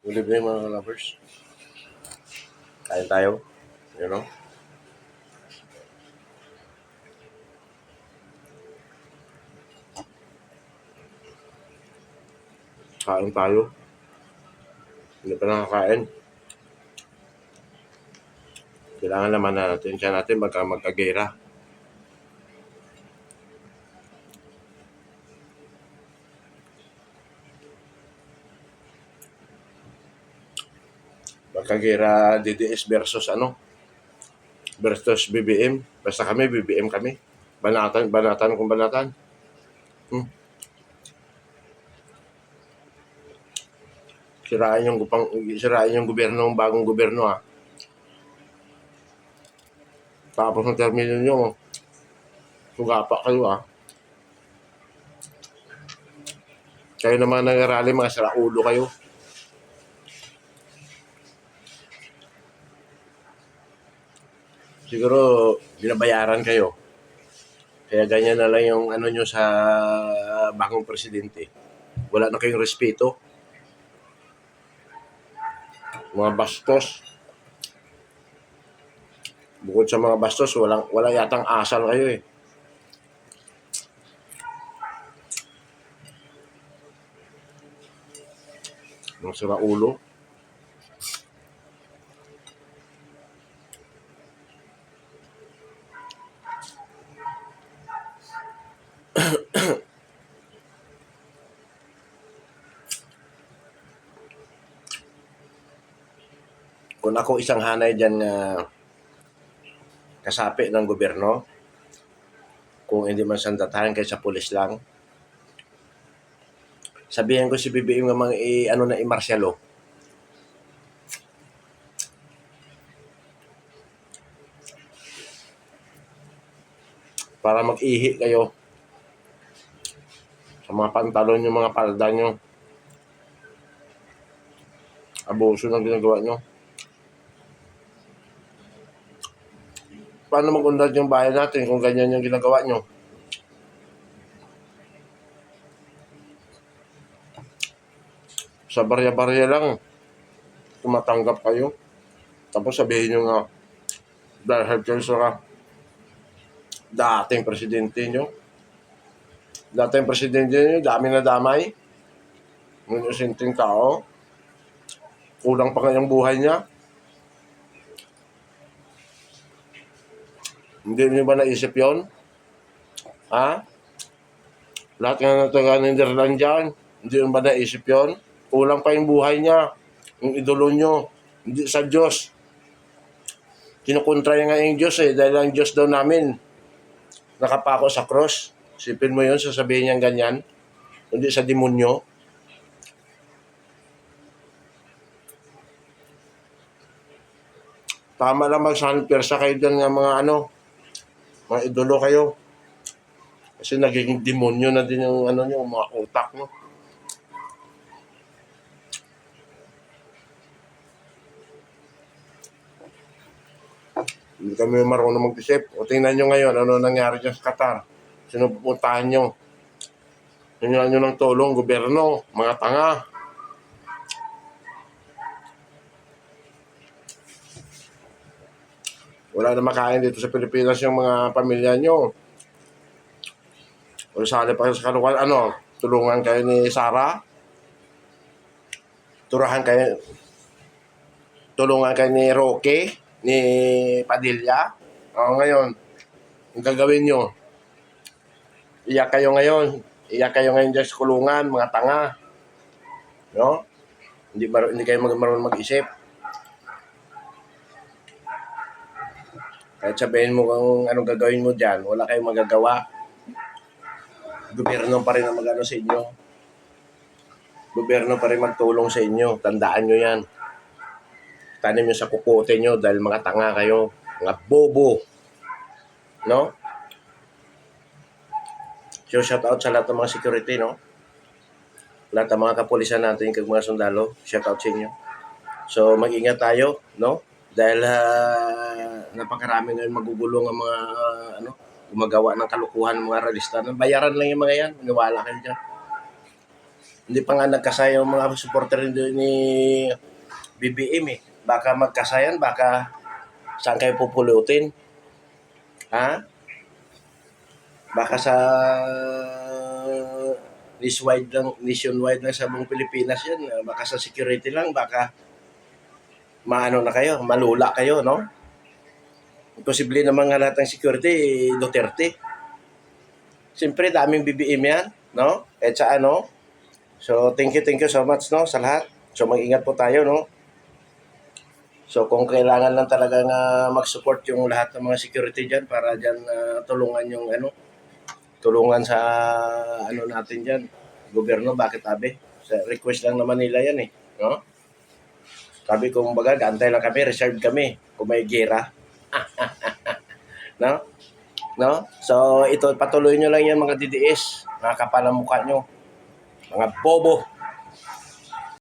Good evening mga lovers. Kain tayo. You know? Kain tayo. Hindi pa nakakain. Kailangan naman natin siya natin magkagera. Magkagera DDS versus versus BBM. Basta kami, BBM kami. Banatan kung banatan. Sirain yung gobyerno, ng bagong gobyerno ha. Tapos ng termino nyo, sugapa kayo ha. Kayo naman nag-arali, mga saraulo kayo. Siguro, binabayaran kayo. Kaya ganyan na lang yung nyo sa bagong presidente. Wala na kayong respeto. Mga bastos. Bukod sa mga bastos, wala yatang asal kayo eh. Mga saraulo. Kung ako isang hanay dyan kasapi ng gobyerno, kung hindi man sandatahan kaysa pulis lang, sabihin ko si BBM nga i-martialo. Para mag-ihi kayo sa mga pantalon nyo, mga palda nyo. Abuso ng ginagawa nyo. Paano mag-unlad yung bayan natin kung ganyan yung ginagawa nyo? Sa barya-barya lang, tumatanggap kayo. Tapos sabihin nyo nga, dahil kayo sa dating presidente nyo. Dating presidente nyo, dami na damay. Ng isinting tao. Kulang pa kanyang buhay niya. Hindi niyo ba naisip yon? Ha? Lahat nga ng taga-Netherlands dyan, hindi niyo ba naisip yon? Kulang pa yung buhay niya. Yung idolo nyo. Hindi sa Diyos. Kinukontra nga yung Diyos eh. Dahil ang Diyos daw namin nakapako sa cross. Sipin mo yun, sasabihin niya ganyan. Hindi sa demonyo. Tama lang magsanpersa kayo dyan nga mga mga idolo kayo. Kasi nagiging demonyo na din yung nyo, mga utak mo. Hindi kami marunong mag-isip. O tingnan nyo ngayon, ano nangyari dyan sa Qatar. Sino pupuntahan nyo? Hingaan nyo ng tulong, gobyerno, mga tanga. Wala na makain dito sa Pilipinas yung mga pamilya nyo. O sali pa sa kalukuhan, tulungan kayo ni Sara? Tulungan kayo ni Roque? Ni Padilla? O ngayon, ang gagawin nyo, iyak kayo ngayon dyan sa kulungan, mga tanga. No? Hindi kayo marunong mag-isip. Kahit sabihin mo kung anong gagawin mo dyan, wala kayong magagawa. Gobyerno pa rin ang mag-ano sa inyo. Gobyerno pa rin magtulong sa inyo. Tandaan nyo yan. Tanim nyo sa kukote nyo dahil mga tanga kayo. Mga bobo. No? So, shout out sa lahat ng mga security, no? Lahat ng mga kapulisan natin, kag mga sundalo, shout out sa inyo. So, mag-ingat tayo, no? Dahil napakarami ngayon magugulong ang mga gumagawa ng kalukuhan, mga realista. Bayaran lang yung mga yan. Maniwala kayo dyan. Hindi pa nga nagkasaya yung mga supporter ni BBM eh. Baka magkasayan, baka saan kayo pupulutin? Ha? Baka sa nationwide lang sa buong Pilipinas yan. Baka sa security lang, baka maano na kayo, malula kayo, no? Imposible naman nga lahat ng security, Duterte. Siyempre, daming BBM yan, no? At sa ano, so thank you so much, no, sa lahat. So mag-ingat po tayo, no? So kung kailangan lang talaga mag-support yung lahat ng mga security dyan para dyan tulungan yung ano, tulungan sa ano natin dyan, gobyerno, bakit abe? Sa request lang naman nila yan eh, no? Sabi ko, baga, antay lang kami, reserved kami kung may gira. No? No? So, ito, patuloy nyo lang yan mga DDS, mga kapalamukha nyo, mga bobo.